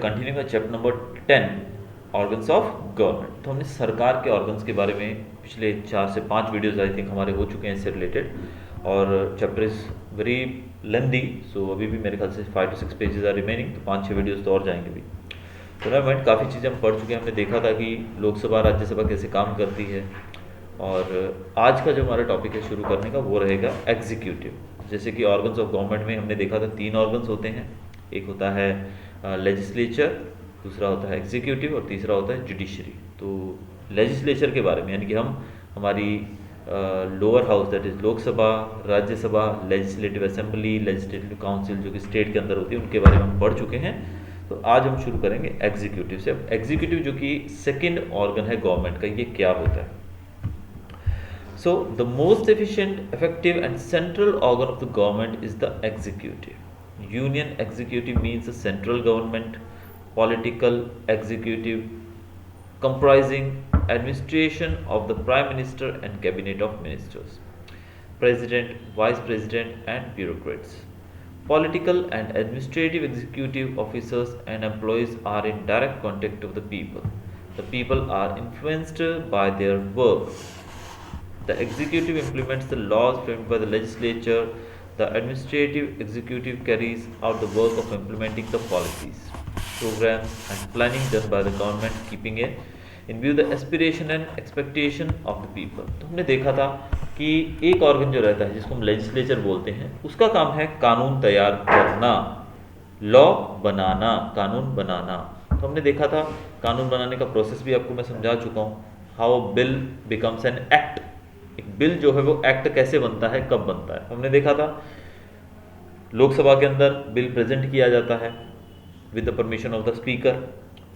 Continue है chapter number 10 organs of government. तो हमने सरकार के ऑर्गन्स के बारे में पिछले 4 से 5 वीडियोस आई थिंक हमारे हो चुके हैं इससे रिलेटेड, और चैप्टर इज़ वेरी लेंदी, सो अभी भी मेरे ख्याल से 5 to 6 पेजेस आर रिमेनिंग, तो 5-6 वीडियोस तो और जाएंगे भी। तो गवर्नमेंट काफ़ी चीज़ें हम पढ़ चुके हैं। हमने देखा था कि लोकसभा राज्यसभा कैसे काम करती है, और आज का जो हमारा टॉपिक है शुरू करने का वो रहेगा एग्जीक्यूटिव। जैसे कि ऑर्गन्स ऑफ गवर्नमेंट में हमने देखा था 3 ऑर्गन्स होते हैं, एक होता है लेजिस्लेचर, दूसरा होता है एग्जीक्यूटिव और तीसरा होता है जुडिशरी। तो लेजिस्लेचर के बारे में यानी कि हम हमारी lower house that is Lok Sabha, Rajya Sabha, legislative assembly, legislative council जो कि स्टेट के अंदर होती है, उनके बारे में हम पढ़ चुके हैं। तो आज हम शुरू करेंगे एग्जीक्यूटिव से। अब एग्जीक्यूटिव जो कि सेकेंड ऑर्गन है गवर्नमेंट का, ये क्या होता है? So the most efficient, effective and central organ of the government is the executive. Union executive means the central government, political executive comprising administration of the prime minister and cabinet of ministers, president, vice president and bureaucrats. Political and administrative executive officers and employees are in direct contact with the people. The people are influenced by their work. The executive implements the laws framed by the legislature. The administrative executive carries out the work of implementing the policies, programs and planning done by the government, keeping in view the aspiration and expectation of the people. तो हमने देखा था कि एक organ जो रहता है जिसको हम लेजिस्लेचर बोलते हैं, उसका काम है कानून तैयार करना, लॉ बनाना, कानून बनाना। तो हमने देखा था कानून बनाने का प्रोसेस भी आपको मैं समझा चुका हूँ, how bill becomes an act. एक बिल जो है वो एक्ट कैसे बनता है, कब बनता है। हमने देखा था लोकसभा के अंदर बिल प्रेजेंट किया जाता है with the permission of the speaker,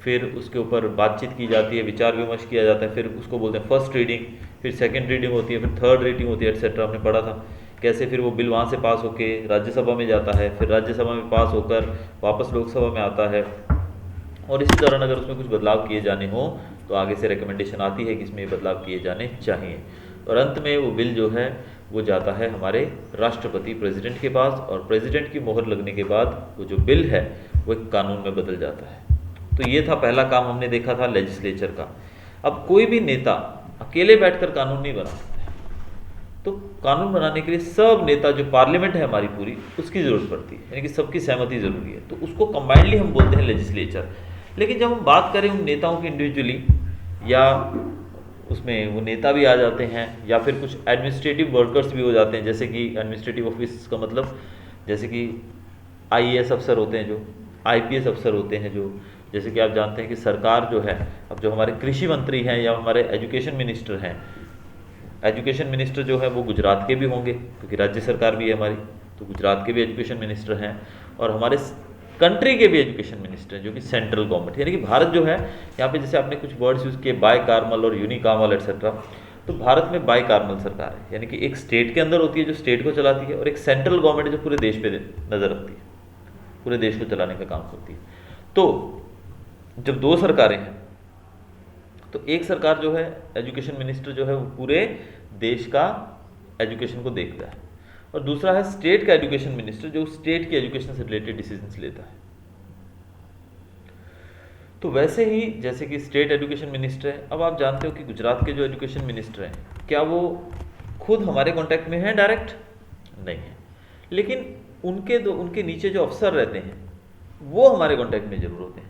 फिर उसके ऊपर बातचीत की जाती है, विचार विमर्श किया जाता है, फिर उसको बोलते हैं फर्स्ट रीडिंग, फिर सेकंड रीडिंग होती है, फिर थर्ड रीडिंग होती है, एटसेट्रा। हमने पढ़ा था कैसे फिर वो बिल वहाँ से पास होके राज्यसभा में जाता है, फिर राज्यसभा में पास होकर वापस लोकसभा में आता है, और इसी दौरान अगर उसमें कुछ बदलाव किए जाने हो तो आगे से रिकमेंडेशन आती है कि इसमें ये बदलाव किए जाने चाहिए, और अंत में वो बिल जो है वो जाता है हमारे राष्ट्रपति प्रेसिडेंट के पास, और प्रेसिडेंट की मोहर लगने के बाद वो जो बिल है वो एक कानून में बदल जाता है। तो ये था पहला काम हमने देखा था लेजिस्लेचर का। अब कोई भी नेता अकेले बैठकर कानून नहीं बना सकता है, तो कानून बनाने के लिए सब नेता, जो पार्लियामेंट है हमारी पूरी, उसकी ज़रूरत पड़ती है, यानी कि सबकी सहमति ज़रूरी है। तो उसको कंबाइंडली हम बोलते हैं लेजिस्लेचर। लेकिन जब हम बात करें उन नेताओं की इंडिविजुअली, या उसमें वो नेता भी आ जाते हैं या फिर कुछ एडमिनिस्ट्रेटिव वर्कर्स भी हो जाते हैं, जैसे कि एडमिनिस्ट्रेटिव ऑफिस का मतलब जैसे कि आईएएस अफसर होते हैं, जो आईपीएस अफसर होते हैं, जो जैसे कि आप जानते हैं कि सरकार जो है, अब जो हमारे कृषि मंत्री हैं या हमारे एजुकेशन मिनिस्टर हैं, एजुकेशन मिनिस्टर जो है वो गुजरात के भी होंगे क्योंकि राज्य सरकार भी है हमारी, तो गुजरात के भी एजुकेशन मिनिस्टर हैं, और हमारे कंट्री के भी एजुकेशन मिनिस्टर हैं जो कि सेंट्रल गवर्नमेंट, यानी कि भारत जो है यहाँ पे जैसे आपने कुछ वर्ड्स यूज़ किए बाई कार्मल और यूनिकार्मल एटसेट्रा, तो भारत में बाई कार्मल सरकार है, यानी कि एक स्टेट के अंदर होती है जो स्टेट को चलाती है, और एक सेंट्रल गवर्नमेंट जो पूरे देश पे नज़र रखती है, पूरे देश को चलाने का काम करती है। तो जब 2 सरकारें हैं तो एक सरकार जो है एजुकेशन मिनिस्टर जो है वो पूरे देश का एजुकेशन को देखता है, और दूसरा है स्टेट का एजुकेशन मिनिस्टर जो स्टेट की एजुकेशन से रिलेटेड डिसीजंस लेता है। तो वैसे ही जैसे कि स्टेट एजुकेशन मिनिस्टर है, अब आप जानते हो कि गुजरात के जो एजुकेशन मिनिस्टर हैं, क्या वो खुद हमारे कांटेक्ट में हैं डायरेक्ट? नहीं है, लेकिन उनके नीचे जो अफसर रहते हैं वो हमारे कांटेक्ट में जरूर होते हैं।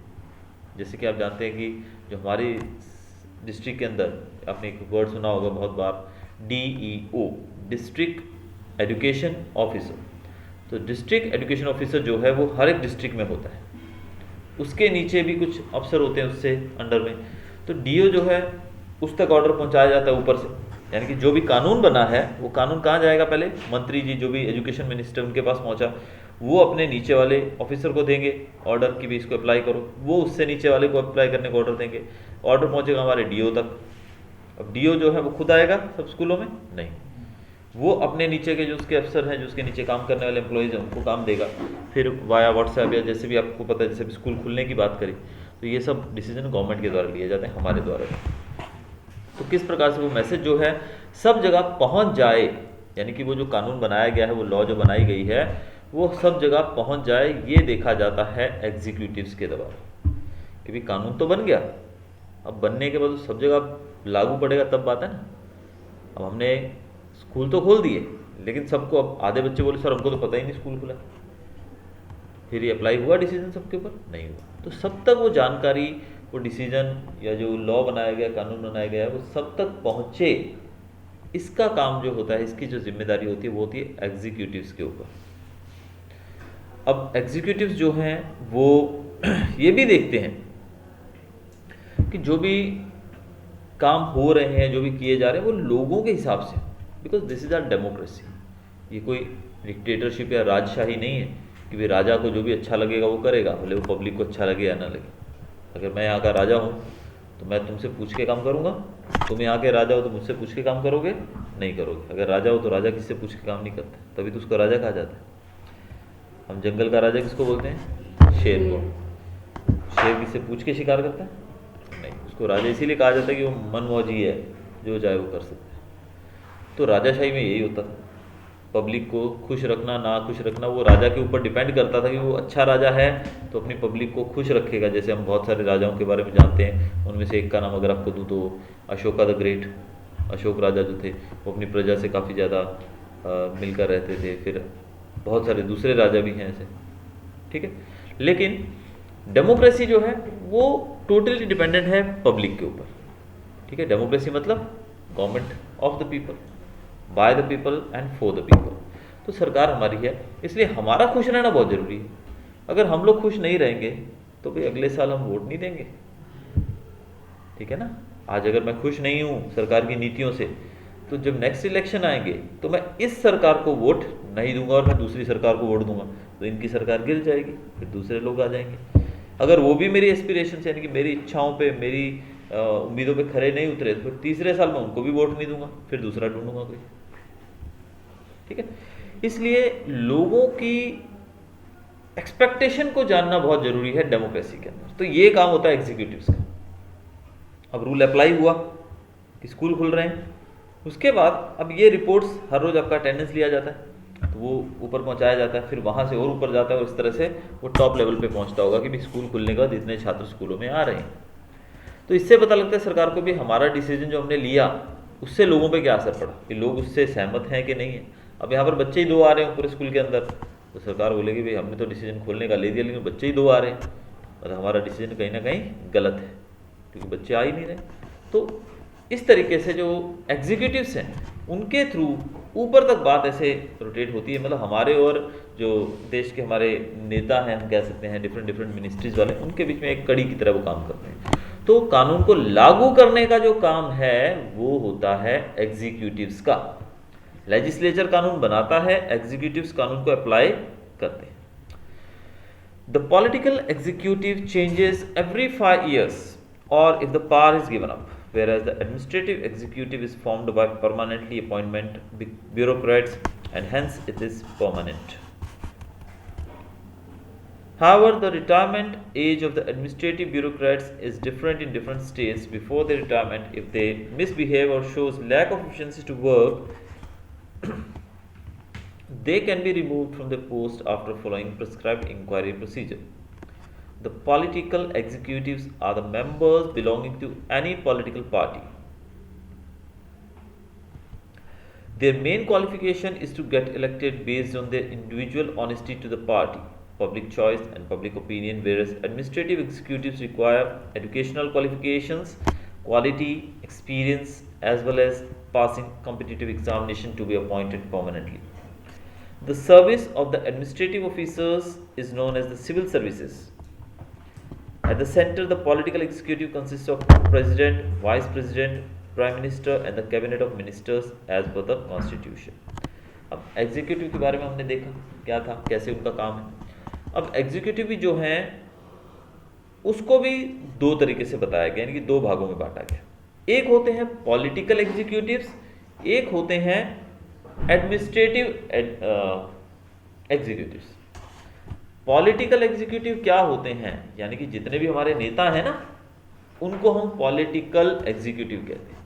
जैसे कि आप जानते हैं कि जो हमारी डिस्ट्रिक्ट के अंदर, आपने एक वर्ड सुना होगा बहुत बार, DEO, डिस्ट्रिक्ट एजुकेशन ऑफिसर। तो डिस्ट्रिक्ट एजुकेशन ऑफिसर जो है वो हर एक डिस्ट्रिक्ट में होता है, उसके नीचे भी कुछ अफसर होते हैं उससे अंडर में। तो DO जो है उस तक ऑर्डर पहुंचाया जाता है ऊपर से, यानी कि जो भी कानून बना है वो कानून कहाँ जाएगा, पहले मंत्री जी जो भी एजुकेशन मिनिस्टर उनके पास पहुंचा, वो अपने नीचे वाले ऑफिसर को देंगे ऑर्डर कि भी इसको अप्लाई करो, वो उससे नीचे वाले को अप्लाई करने का ऑर्डर देंगे, ऑर्डर पहुंचेगा हमारे DO तक। अब DO जो है वो खुद आएगा सब स्कूलों में? नहीं, वो अपने नीचे के जो उसके अफसर हैं, जो उसके नीचे काम करने वाले एम्प्लॉयज़ हैं, उनको काम देगा, फिर वाया व्हाट्सएप या जैसे भी आपको पता है, जैसे भी स्कूल खुलने की बात करें तो ये सब डिसीजन गवर्नमेंट के द्वारा लिए जाते हैं, हमारे द्वारा। तो किस प्रकार से वो मैसेज जो है सब जगह पहुंच जाए, यानी कि वो जो कानून बनाया गया है, वो लॉ जो बनाई गई है, वो सब जगह पहुंच जाए, ये देखा जाता है एग्जीक्यूटिव्स के द्वारा। कि भाई कानून तो बन गया, अब बनने के बाद सब जगह लागू पड़ेगा तब बात है ना। अब हमने स्कूल तो खोल दिए, लेकिन सबको, अब आधे बच्चे बोले सर हमको तो पता ही नहीं स्कूल खुला, फिर ये अप्लाई हुआ डिसीजन सबके ऊपर? नहीं हुआ। तो सब तक वो जानकारी, वो डिसीजन या जो लॉ बनाया गया, कानून बनाया गया है, वो सब तक पहुँचे, इसका काम जो होता है, इसकी जो जिम्मेदारी होती है वो होती है एग्जीक्यूटिव्स के ऊपर। अब एग्जीक्यूटिव्स जो हैं वो ये भी देखते हैं कि जो भी काम हो रहे हैं, जो भी किए जा रहे हैं, वो लोगों के हिसाब से, because this is our democracy. ये कोई डिक्टेटरशिप या राजशाही नहीं है कि भाई राजा को जो भी अच्छा लगेगा वो करेगा, भले वो पब्लिक को अच्छा लगे या ना लगे। अगर मैं यहाँ का राजा हूँ तो मैं तुमसे पूछ के काम करूँगा, तुम यहाँ के राजा हो तो मुझसे पूछ के काम करोगे? नहीं करोगे। अगर राजा हो तो राजा किससे पूछ के काम नहीं करता, तभी तो उसको राजा कहा जाता है। हम जंगल का राजा किसको बोलते हैं? शेर को। शेर किससे पूछ के शिकार करता है? नहीं। उसको राजा इसीलिए कहा जाता है कि वो मनमौजी है, जो चाहे वो कर सकता है। तो राजाशाही में यही होता था, पब्लिक को खुश रखना ना खुश रखना वो राजा के ऊपर डिपेंड करता था कि वो अच्छा राजा है तो अपनी पब्लिक को खुश रखेगा। जैसे हम बहुत सारे राजाओं के बारे में जानते हैं, उनमें से एक का नाम अगर आपको दूँ तो अशोका द ग्रेट। अशोक राजा जो थे वो अपनी प्रजा से काफ़ी ज़्यादा मिलकर रहते थे। फिर बहुत सारे दूसरे राजा भी हैं ऐसे, ठीक है। लेकिन डेमोक्रेसी जो है वो टोटली डिपेंडेंट है पब्लिक के ऊपर, ठीक है। डेमोक्रेसी मतलब government of the people, by the people and for the people. तो सरकार हमारी है, इसलिए हमारा खुश रहना बहुत ज़रूरी है। अगर हम लोग खुश नहीं रहेंगे तो भाई अगले साल हम वोट नहीं देंगे, ठीक है ना। आज अगर मैं खुश नहीं हूँ सरकार की नीतियों से, तो जब नेक्स्ट इलेक्शन आएंगे तो मैं इस सरकार को वोट नहीं दूंगा और मैं दूसरी सरकार को वोट दूंगा, तो इनकी सरकार गिर जाएगी, फिर दूसरे लोग आ जाएंगे। अगर वो भी मेरी एस्पिरेशन यानी कि मेरी इच्छाओं पे, मेरी उम्मीदों पे खरे नहीं उतरे, तो फिर तीसरे साल में उनको भी वोट नहीं दूंगा, फिर दूसरा ढूंढूंगा कोई, ठीक है। इसलिए लोगों की एक्सपेक्टेशन को जानना बहुत जरूरी है डेमोक्रेसी के अंदर। तो ये काम होता है एग्जीक्यूटिव्स का। अब रूल अप्लाई हुआ कि स्कूल खुल रहे हैं, उसके बाद अब ये रिपोर्ट्स हर रोज आपका अटेंडेंस लिया जाता है, तो वो ऊपर पहुंचाया जाता है, फिर वहां से और ऊपर जाता है और इस तरह से वो टॉप लेवल पे पहुंचता होगा कि भी स्कूल खुलने के बाद इतने छात्र स्कूलों में आ रहे हैं। तो इससे पता लगता है सरकार को भी हमारा डिसीजन जो हमने लिया उससे लोगों पे क्या असर पड़ा, कि लोग उससे सहमत हैं कि नहीं है। अब यहाँ पर बच्चे ही 2 आ रहे हैं पूरे स्कूल के अंदर, तो सरकार बोलेगी भाई हमने तो डिसीजन खोलने का ले दिया लेकिन बच्चे ही 2 आ रहे हैं, मतलब हमारा डिसीजन कहीं ना कहीं गलत है, क्योंकि बच्चे आ ही नहीं रहे। तो इस तरीके से जो एग्जीक्यूटिव्स हैं उनके थ्रू ऊपर तक बात ऐसे रोटेट होती है, मतलब हमारे और जो देश के हमारे नेता हैं, हम कह सकते हैं डिफरेंट मिनिस्ट्रीज वाले, उनके बीच में एक कड़ी की तरह वो काम करते हैं। तो कानून को लागू करने का जो काम है वो होता है एग्जीक्यूटिव्स का। लेजिस्लेचर कानून बनाता है, एग्जीक्यूटिव्स कानून को अप्लाई करते हैं। The political executive changes every 5 years और if the power is given up, whereas the administrative executive is formed by permanently appointment bureaucrats and hence it is permanent. However, the retirement age of the administrative bureaucrats is different in different states. Before their retirement, if they misbehave or shows lack of efficiency to work, they can be removed from their post after following prescribed inquiry procedure. The political executives are the members belonging to any political party. Their main qualification is to get elected based on their individual honesty to the party, public choice and public opinion, whereas administrative executives require educational qualifications, quality, experience, as well as passing competitive examination to be appointed permanently. The service of the administrative officers is known as the civil services. At the center, the political executive consists of president, vice president, prime minister and the cabinet of ministers as per the constitution. अब executive के बारे में हमने देखा क्या था, कैसे उनका काम है। अब एग्जीक्यूटिव भी जो हैं उसको भी 2 तरीके से बताया गया, यानी कि 2 भागों में बांटा गया। एक होते हैं पॉलिटिकल एग्जीक्यूटिव्स, एक होते हैं एडमिनिस्ट्रेटिव एग्जीक्यूटिव्स। पॉलिटिकल एग्जीक्यूटिव क्या होते हैं, यानी कि जितने भी हमारे नेता हैं ना, उनको हम पॉलिटिकल एग्जीक्यूटिव कहते हैं।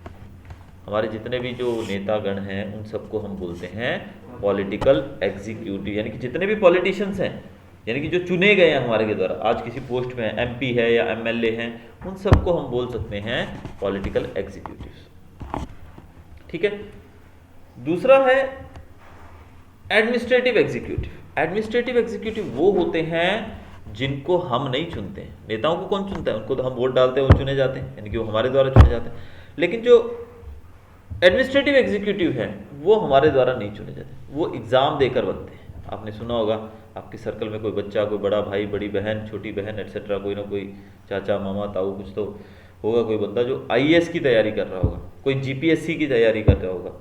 हमारे जितने भी जो नेतागण हैं उन सबको हम बोलते हैं पॉलिटिकल एग्जीक्यूटिव, यानी कि जितने भी पॉलिटिशियंस हैं यानी कि जो चुने गए हैं हमारे के द्वारा, आज किसी पोस्ट में एमपी है या एमएलए हैं, उन सबको हम बोल सकते हैं पॉलिटिकल एग्जीक्यूटिव्स। ठीक है। दूसरा है एडमिनिस्ट्रेटिव एग्जीक्यूटिव। एडमिनिस्ट्रेटिव एग्जीक्यूटिव वो होते हैं जिनको हम नहीं चुनते हैं। नेताओं को कौन चुनता है? उनको तो हम वोट डालते हैं, वो चुने जाते हैं, यानी कि वो हमारे द्वारा चुने जाते हैं। लेकिन जो एडमिनिस्ट्रेटिव एग्जीक्यूटिव है वो हमारे द्वारा नहीं चुने जाते, वो एग्ज़ाम देकर बनते हैं। आपने सुना होगा आपके सर्कल में कोई बच्चा, कोई बड़ा भाई, बड़ी बहन, छोटी बहन एटसेट्रा, कोई ना कोई चाचा, मामा, ताऊ, कुछ तो होगा, कोई बंदा जो आईएएस की तैयारी कर रहा होगा, कोई जीपीएससी की तैयारी कर रहा होगा।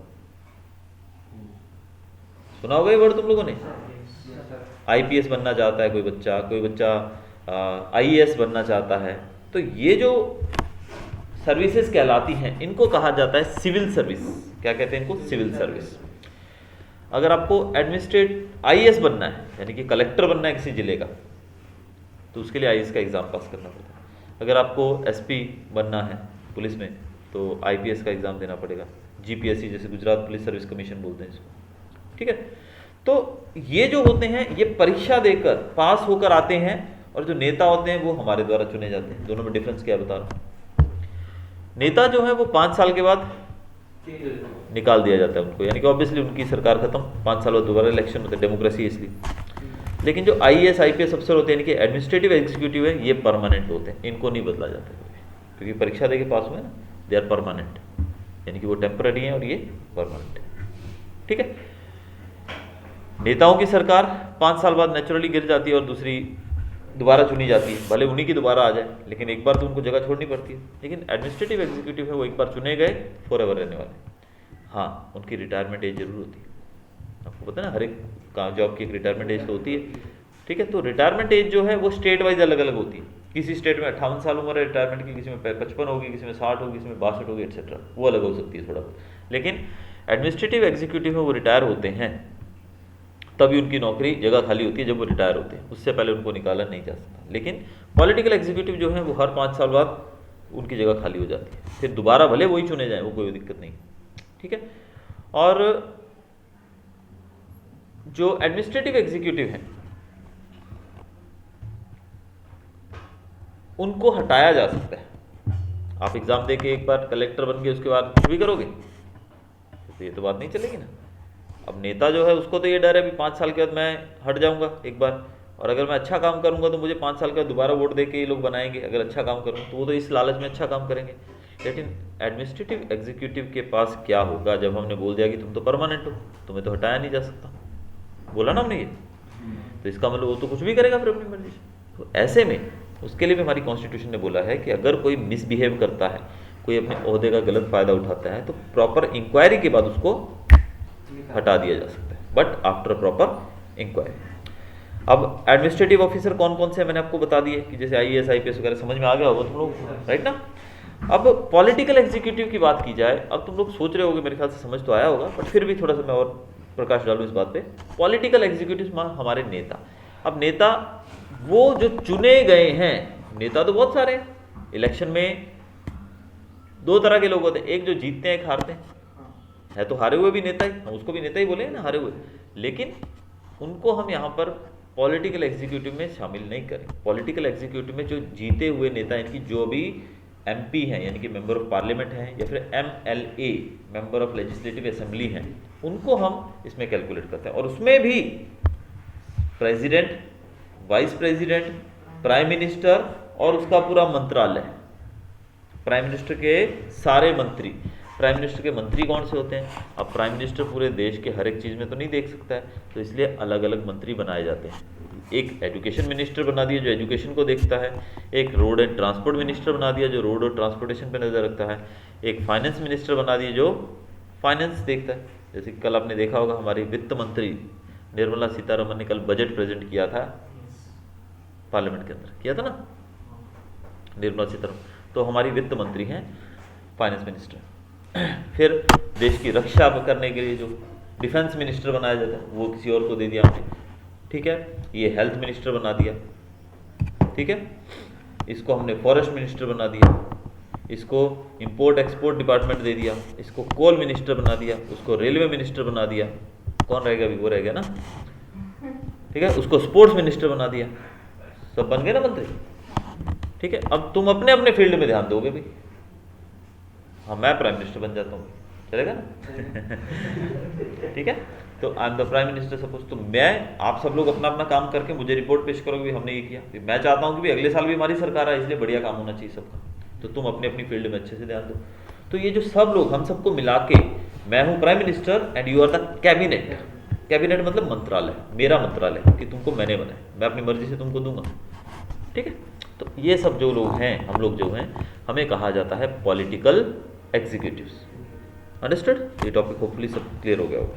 सुना होगा ये वर्ड तुम लोगों ने? आईपीएस बनना चाहता है कोई बच्चा आईएएस बनना चाहता है। तो ये जो सर्विसेज कहलाती हैं, इनको कहा जाता है सिविल सर्विस। क्या कहते हैं इनको? Civil service. अगर आपको आईएएस बनना है, यानी कि कलेक्टर बनना है किसी जिले का, तो उसके लिए आईएएस का एग्ज़ाम पास करना पड़ता है। अगर आपको एसपी बनना है पुलिस में, तो आईपीएस का एग्ज़ाम देना पड़ेगा। जीपीएससी, जैसे गुजरात पुलिस सर्विस कमीशन बोलते हैं इसको। ठीक है। तो ये जो होते हैं, ये परीक्षा देकर पास होकर आते हैं, और जो नेता होते हैं वो हमारे द्वारा चुने जाते हैं। दोनों में डिफरेंस क्या बता रहा हूँ। नेता जो है वो 5 साल के बाद निकाल दिया जाता है उनको, यानी कि ऑब्वियसली उनकी सरकार खत्म, 5 साल बाद दोबारा इलेक्शन होते हैं, डेमोक्रेसी इसलिए। लेकिन जो आईएएस आईपीएस अफसर होते हैं, यानी कि एडमिनिस्ट्रेटिव एग्जीक्यूटिव है, ये परमानेंट होते हैं, इनको नहीं बदला जाता कभी, क्योंकि परीक्षा देके पास हुए ना, दे आर परमानेंट, यानी कि वो टेम्पररी हैं और ये परमानेंट है। ठीक है। नेताओं की सरकार 5 साल बाद नेचुरली गिर जाती है और दूसरी दोबारा चुनी जाती है, भले उन्हीं की दोबारा आ जाए, लेकिन एक बार तो उनको जगह छोड़नी पड़ती है। लेकिन एडमिनिस्ट्रेटिव एग्जीक्यूटिव है वो एक बार चुने गए, फॉरएवर रहने वाले। हाँ, उनकी रिटायरमेंट एज जरूर होती है, आपको पता है ना, हर एक जॉब की एक रिटायरमेंट एज तो होती है। ठीक है। तो रिटायरमेंट एज जो है वो स्टेट वाइज अलग अलग होती है। किसी स्टेट में 58 साल उम्र है रिटायरमेंट की, किसी में 55 होगी, किसी में 60 होगी, किसी में 62 होगी, एटसेट्रा, वो अलग हो सकती है थोड़ा बहुत। लेकिन एडमिनिस्ट्रेटिव एग्जीक्यूटिव में वो रिटायर होते हैं, तभी उनकी नौकरी जगह खाली होती है जब वो रिटायर होते हैं, उससे पहले उनको निकाला नहीं जा सकता। लेकिन पॉलिटिकल एग्जीक्यूटिव जो है वो हर 5 साल बाद उनकी जगह खाली हो जाती है, फिर दोबारा भले वही चुने जाएं, वो कोई दिक्कत नहीं। ठीक है। और जो एडमिनिस्ट्रेटिव एग्जीक्यूटिव हैं उनको हटाया जा सकता है। आप एग्जाम दे के एक बार कलेक्टर बन गए, उसके बाद कुछ भी करोगे तो ये तो बात नहीं चलेगी ना। अब नेता जो है उसको तो ये डर है भी 5 साल के बाद मैं हट जाऊंगा एक बार, और अगर मैं अच्छा काम करूंगा तो मुझे 5 साल के बाद दोबारा वोट दे के ये लोग बनाएंगे। अगर अच्छा काम करूँ तो वो तो इस लालच में अच्छा काम करेंगे। लेकिन एडमिनिस्ट्रेटिव एग्जीक्यूटिव के पास क्या होगा जब हमने बोल दिया कि तुम तो परमानेंट हो, तुम्हें तो हटाया नहीं जा सकता, बोला ना हमने ये, तो इसका मतलब वो तो कुछ भी करेगा फिर अपनी मर्जी से। तो ऐसे में उसके लिए भी हमारी कॉन्स्टिट्यूशन ने बोला है कि अगर कोई मिसबिहेव करता है, कोई अपने ओहदे का गलत फायदा उठाता है, तो प्रॉपर इंक्वायरी के बाद उसको हटा दिया जा सकता है, बट आफ्टर प्रॉपर इंक्वायरी। अब एडमिनिस्ट्रेटिव ऑफिसर कौन कौन से हैं मैंने आपको बता दिए कि जैसे आईएएस आईपीएस वगैरह, समझ में आ गया होगा तुम लोग, राइट ना। अब पॉलिटिकल एग्जीक्यूटिव की बात की जाए, अब तुम लोग सोच रहे होगे, मेरे ख्याल से समझ तो आया होगा, बट फिर भी थोड़ा सा मैं और प्रकाश डालूं इस बात पे। पॉलिटिकल एग्जीक्यूटिव हमारे नेता। अब नेता वो जो चुने गए हैं, नेता तो बहुत सारे हैं। इलेक्शन में 2 तरह के लोग होते हैं, एक जो जीतते हैं, एक हारते हैं। है तो हारे हुए भी नेता ही, हम उसको भी नेता ही बोले ना, हारे हुए, लेकिन उनको हम यहाँ पर पॉलिटिकल एग्जीक्यूटिव में शामिल नहीं करें। पॉलिटिकल एग्जीक्यूटिव में जो जीते हुए नेता, इनकी जो भी एमपी हैं, यानी कि मेंबर ऑफ पार्लियामेंट हैं, या फिर MLA, member of legislative assembly हैं, उनको हम इसमें कैलकुलेट करते हैं। और उसमें भी president, vice president, prime minister और उसका पूरा मंत्रालय, प्राइम मिनिस्टर के सारे मंत्री। प्राइम मिनिस्टर के मंत्री कौन से होते हैं? अब प्राइम मिनिस्टर पूरे देश के हर एक चीज़ में तो नहीं देख सकता है, तो इसलिए अलग अलग मंत्री बनाए जाते हैं। एक एजुकेशन मिनिस्टर बना दिया जो एजुकेशन को देखता है, एक रोड एंड ट्रांसपोर्ट मिनिस्टर बना दिया जो रोड और ट्रांसपोर्टेशन पर नज़र रखता है, एक फाइनेंस मिनिस्टर बना दिया जो फाइनेंस देखता है। जैसे कल आपने देखा होगा हमारी वित्त मंत्री निर्मला सीतारमन ने कल बजट प्रेजेंट किया था पार्लियामेंट के अंदर, किया था ना निर्मला सीतारमन, तो हमारी वित्त मंत्री हैं फाइनेंस मिनिस्टर। फिर देश की रक्षा करने के लिए जो डिफेंस मिनिस्टर बनाया जाता है वो किसी और को दे दिया हमने, ठीक है। ये हेल्थ मिनिस्टर बना दिया, ठीक है। इसको हमने फॉरेस्ट मिनिस्टर बना दिया, इसको इंपोर्ट एक्सपोर्ट डिपार्टमेंट दे दिया, इसको कोल मिनिस्टर बना दिया, उसको रेलवे मिनिस्टर बना दिया। कौन रहेगा अभी? वो रहेगा ना ठीक है, उसको स्पोर्ट्स मिनिस्टर बना दिया, सब बन गए ना मंत्री। ठीक है, अब तुम अपने अपने फील्ड में ध्यान दोगे भाई। हाँ, मैं प्राइम मिनिस्टर बन जाता हूँ, चलेगा ना? ठीक है, तो I am the prime minister suppose, तो मैं, आप सब लोग अपना अपना काम करके मुझे रिपोर्ट पेश करोगे भी हमने ये किया। मैं चाहता हूँ कि भी अगले साल भी हमारी सरकार है, इसलिए बढ़िया काम होना चाहिए सबका, तो तुम अपनी अपनी फील्ड में अच्छे से ध्यान दो। तो ये जो सब लोग, हम सबको मिला के, मैं हूँ prime minister and you are the cabinet. Cabinet मतलब मंत्रालय, मेरा मंत्रालय कि तुमको मैंने बनाया, मैं अपनी मर्जी से तुमको दूंगा। ठीक है, तो ये सब जो लोग हैं, हम लोग जो हैं, हमें कहा जाता है पॉलिटिकल एग्जीक्यूटिव्स। अंडरस्टूड? ये टॉपिक होपफुली सब क्लियर हो गया होगा।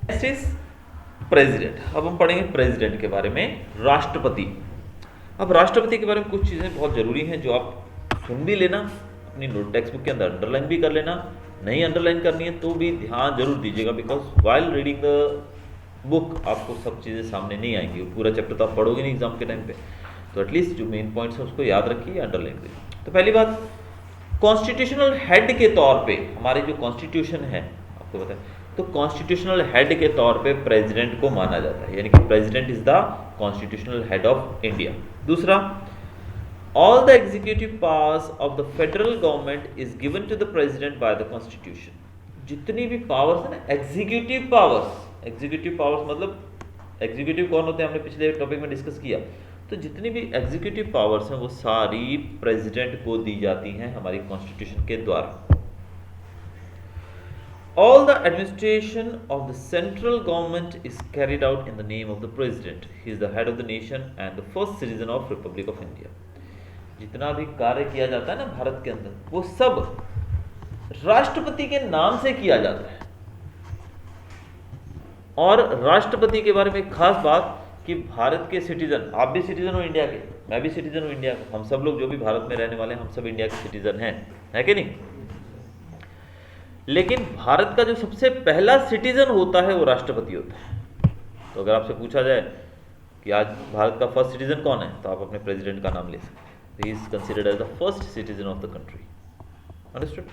Next is president. अब हम पढ़ेंगे प्रेसिडेंट के बारे में, राष्ट्रपति। अब राष्ट्रपति के बारे में कुछ चीज़ें बहुत ज़रूरी हैं जो आप सुन भी लेना, अपनी नोट टेक्स्ट बुक के अंदर अंडरलाइन भी कर लेना। नहीं अंडरलाइन करनी है तो भी ध्यान जरूर दीजिएगा, because while reading the book आपको सब चीज़ें सामने नहीं आएंगी। पूरा चैप्टर तो आप पढ़ोगे नहीं एग्जाम के टाइम पे, तो एटलीस्ट जो मेन पॉइंट्स हैं उसको याद रखिए, अंडरलाइन करिए। तो पहली बात, कॉन्स्टिट्यूशनल हेड के तौर पे हमारे जो कॉन्स्टिट्यूशन है आपको बताएं, तो कॉन्स्टिट्यूशनल हेड के तौर पे प्रेसिडेंट को माना जाता है, यानी कि president is the constitutional head of India. दूसरा, all the executive powers of the federal government is given to the president by the constitution. जितनी भी पावर्स है ना, एग्जीक्यूटिव पावर्स, एग्जीक्यूटिव पावर्स मतलब एग्जीक्यूटिव कौन होते हैं, हमने पिछले टॉपिक में डिस्कस किया। तो जितनी भी एग्जीक्यूटिव पावर्स हैं वो सारी प्रेसिडेंट को दी जाती हैं हमारी कॉन्स्टिट्यूशन के द्वारा। All the administration of the central government is carried out in the name of the president. He is the head of the nation and the first citizen of Republic of India. जितना भी कार्य किया जाता है ना भारत के अंदर, वो सब राष्ट्रपति के नाम से किया जाता है। और राष्ट्रपति के बारे में एक खास बात कि भारत के सिटीजन, आप भी सिटीजन हो इंडिया के, मैं भी सिटीजन हूँ इंडिया का, हम सब लोग जो भी भारत में रहने वाले हैं, हम सब इंडिया के सिटीजन हैं, है कि नहीं? लेकिन भारत का जो सबसे पहला सिटीजन होता है वो राष्ट्रपति होता है। तो अगर आपसे पूछा जाए कि आज भारत का फर्स्ट सिटीजन कौन है, तो आप अपने प्रेसिडेंट का नाम ले सकते हैं। He is considered as the first citizen of the country. Understood?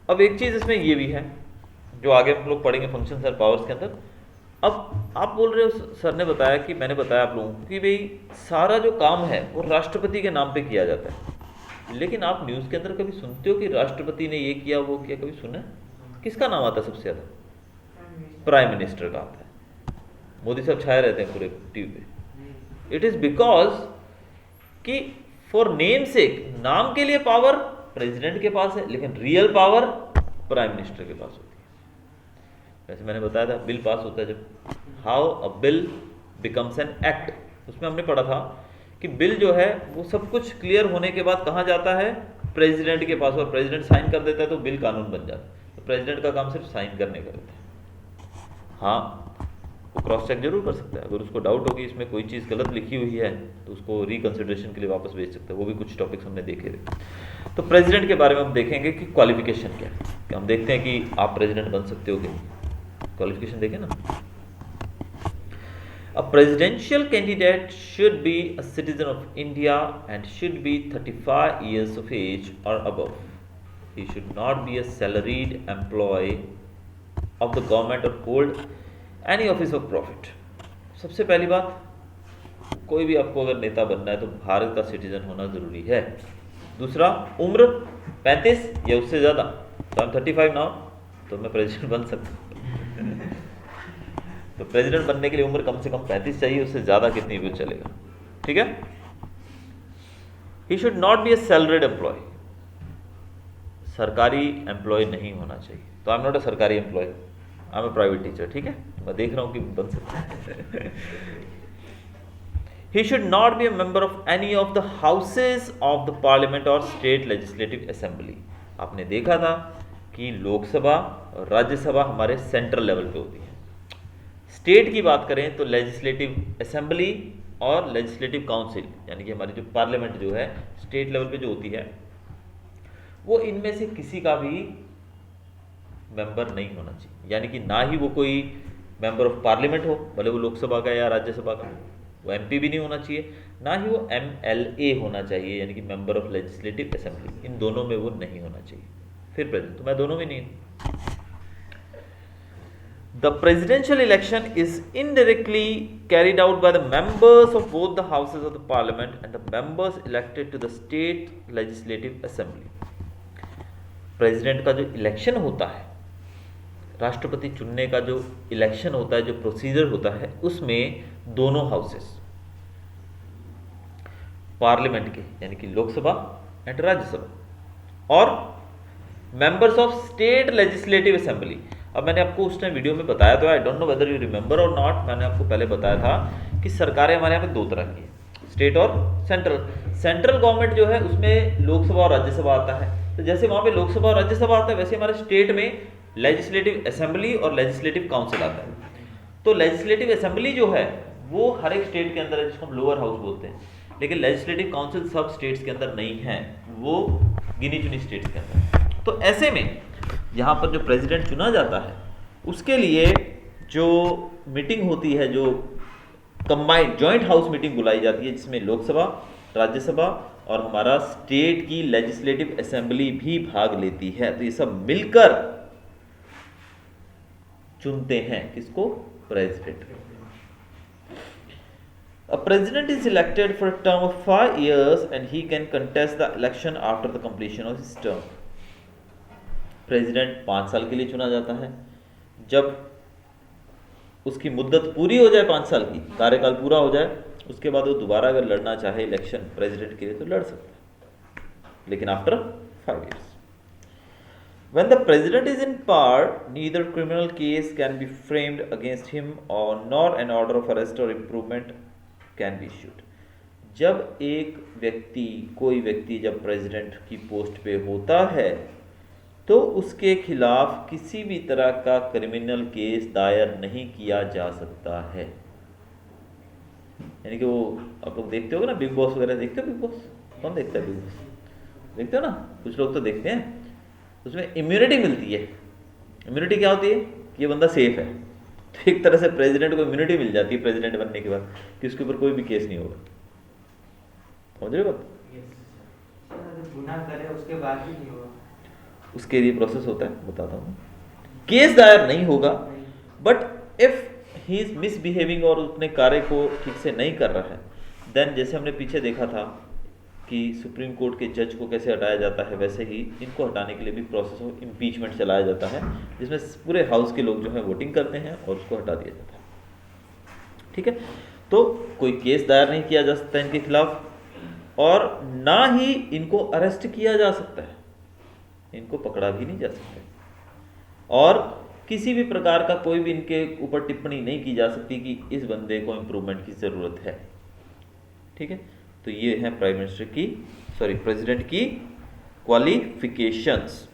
अब एक चीज इसमें ये भी है जो आगे हम लोग पढ़ेंगे फंक्शंस एंड पावर्स के अंदर। अब आप बोल रहे हो सर ने बताया कि, मैंने बताया आप लोगों को कि भाई सारा जो काम है वो राष्ट्रपति के नाम पे किया जाता है, लेकिन आप न्यूज़ के अंदर कभी सुनते हो कि राष्ट्रपति ने ये किया वो किया? कभी सुना? किसका नाम आता है सबसे ज़्यादा? प्राइम मिनिस्टर का आता है। मोदी साहब छाए रहते हैं पूरे टीवी पे। इट इज़ बिकॉज कि फॉर नेम सेक, नाम के लिए पावर प्रेसिडेंट के पास है, लेकिन रियल पावर प्राइम मिनिस्टर के पास होती है। वैसे मैंने बताया था बिल पास होता है जब, how a bill becomes an act, उसमें हमने पढ़ा था कि बिल जो है वो सब कुछ क्लियर होने के बाद कहाँ जाता है? प्रेसिडेंट के पास, और प्रेसिडेंट साइन कर देता है तो बिल कानून बन जाता है। तो प्रेसिडेंट का काम सिर्फ साइन करने का रहता है। हाँ, वो क्रॉस चेक जरूर कर सकता है, अगर उसको डाउट हो कि इसमें कोई चीज़ गलत लिखी हुई है तो उसको रिकंसिडरेशन के लिए वापस भेज सकता है। वो भी कुछ टॉपिक्स हमने देखे थे। तो प्रेसिडेंट के बारे में हम देखेंगे कि क्वालिफिकेशन क्या है, कि हम देखते हैं कि आप प्रेसिडेंट बन सकते हो कि क्वालिफिकेशन देखें ना। A presidential candidate should be a citizen of India and should be 35 years of age or above. He should not be a salaried employee of the government or hold any office of profit. सबसे पहली बात, कोई भी आपको अगर नेता बनना है तो भारत का सिटीजन होना जरूरी है। दूसरा, उम्र 35 या उससे ज़्यादा, तो I'm 35 नाउ, तो मैं प्रेसिडेंट बन सकता हूँ। तो प्रेसिडेंट बनने के लिए उम्र कम से कम 35 चाहिए, उससे ज़्यादा कितनी भी चलेगा। ठीक है? He should not be a salaried employee, सरकारी एम्प्लॉय नहीं होना चाहिए। तो आई एम नॉट अ सरकारी employee, I am a private teacher. ठीक है, मैं देख रहा हूँ कि बन सकता है। He should not be A member of any of the houses of the parliament और स्टेट लेजिस्लेटिव असेंबली। आपने देखा था कि लोकसभा और राज्यसभा हमारे सेंट्रल लेवल पे होती है। स्टेट की बात करें तो लेजिस्लेटिव असेंबली और लेजिस्लेटिव काउंसिल, यानी कि हमारी जो पार्लियामेंट जो है स्टेट लेवल पे जो होती है, वो इनमें से किसी का भी मेंबर नहीं होना चाहिए। यानी कि ना ही वो कोई मेंबर ऑफ पार्लियामेंट हो, भले वो लोकसभा का या राज्यसभा का, वो एमपी भी नहीं होना चाहिए, ना ही वो एमएलए होना चाहिए, यानी कि मेंबर ऑफ लेजिस्लेटिव असेंबली। इन दोनों में वो नहीं होना चाहिए। फिर प्रेजेंट, तो मैं दोनों में नहीं हूं। The presidential election is indirectly carried out by the members of both the houses of the parliament and the members elected to the state legislative assembly. President का जो इलेक्शन होता है, राष्ट्रपति चुनने का जो इलेक्शन होता है, जो प्रोसीजर होता है, उसमें दोनों हाउसेस पार्लियामेंट के यानी कि लोकसभा एंड राज्यसभा और members of state legislative assembly. अब मैंने आपको उस टाइम वीडियो में बताया तो I don't know whether you remember और नॉट, मैंने आपको पहले बताया था कि सरकारें हमारे यहाँ पे दो तरह की है, स्टेट और सेंट्रल। सेंट्रल गवर्नमेंट जो है उसमें लोकसभा और राज्यसभा आता है, तो जैसे वहाँ पे लोकसभा और राज्यसभा आता है वैसे हमारे स्टेट में लेजिस्लेटिव असेंबली और लेजिस्लेटिव काउंसिल आता है। तो लेजिस्लेटिव असेंबली जो है वो हर एक स्टेट के अंदर है, जिसको हम लोअर हाउस बोलते हैं, लेकिन लेजिस्लेटिव काउंसिल सब स्टेट्स के अंदर नहीं है, वो गिनी चुनी स्टेट्स के अंदर। तो ऐसे में यहाँ पर जो प्रेसिडेंट चुना जाता है उसके लिए जो मीटिंग होती है, जो कंबाइंड जॉइंट हाउस मीटिंग बुलाई जाती है, जिसमें लोकसभा, राज्यसभा और हमारा स्टेट की लेजिस्लेटिव असेंबली भी भाग लेती है। तो ये सब मिलकर चुनते हैं किसको? President. A president is elected for a term of 5 years and he can contest the election after the completion of his term. President 5 साल के लिए चुना जाता है। जब उसकी मुद्दत पूरी हो जाए, 5 साल की कार्यकाल पूरा हो जाए, उसके बाद वो दोबारा अगर लड़ना चाहे इलेक्शन प्रेसिडेंट के लिए तो लड़ सकता है, लेकिन after 5 years. When the president is in power, neither criminal case can be framed against him or nor an order of arrest or imprisonment can be issued. जब एक व्यक्ति, कोई व्यक्ति जब प्रेसिडेंट की पोस्ट पे होता है तो उसके खिलाफ किसी भी तरह का क्रिमिनल केस दायर नहीं किया जा सकता है। यानी कि वो आप लोग देखते हो ना, बिग बॉस वगैरह देखते हो? बिग बॉस कौन देखता है? बिग बॉस देखते हो ना, कुछ लोग तो देखते हैं। उसमें इम्यूनिटी मिलती है। इम्यूनिटी क्या होती है? कि ये बंदा सेफ है। तो एक तरह से प्रेसिडेंट को इम्यूनिटी मिल जाती है प्रेसिडेंट बनने के बाद कि उसके ऊपर कोई भी केस नहीं होगा। समझ रहे हो बात? गुनाह करे उसके बाद भी नहीं होगा, उसके लिए प्रोसेस होता है, बताता हूँ। केस दायर नहीं होगा, but if he is misbehaving और अपने कार्य को ठीक से नहीं कर रहा है, देन जैसे हमने पीछे देखा था कि सुप्रीम कोर्ट के जज को कैसे हटाया जाता है, वैसे ही इनको हटाने के लिए भी प्रोसेस ऑफ इम्पीचमेंट चलाया जाता है, जिसमें पूरे हाउस के लोग जो है वोटिंग करते हैं और उसको हटा दिया जाता है। ठीक है, तो कोई केस दायर नहीं किया जा सकता इनके खिलाफ और ना ही इनको अरेस्ट किया जा सकता है, इनको पकड़ा भी नहीं जा सकता और किसी भी प्रकार का कोई भी इनके ऊपर टिप्पणी नहीं की जा सकती कि इस बंदे को इम्प्रूवमेंट की ज़रूरत है। ठीक है, तो ये है प्रेसिडेंट की क्वालिफिकेशंस।